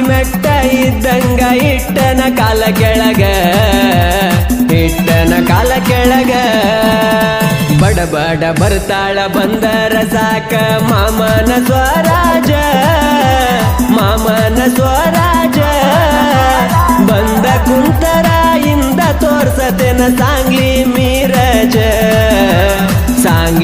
ಮೆಟ್ಟ ಇದ್ದಂಗ ಇಟ್ಟನ ಕಾಲ ಕೆಳಗ ಇಟ್ಟನ ಕಾಲ ಕೆಳಗ ಬಡ ಬಡ ಬರ್ತಾಳ ಬಂದರ ಸಾಕ ಮಾಮನ ಸ್ವರಾಜ ಮಾಮನ ಸ್ವರಾಜ ಬಂದ ಕುಂತರ ಇಂದ ತೋರ್ಸತೆನ ಸಾಂಗ್ಲಿ ಮೀರಜ ಸಾಂಗ್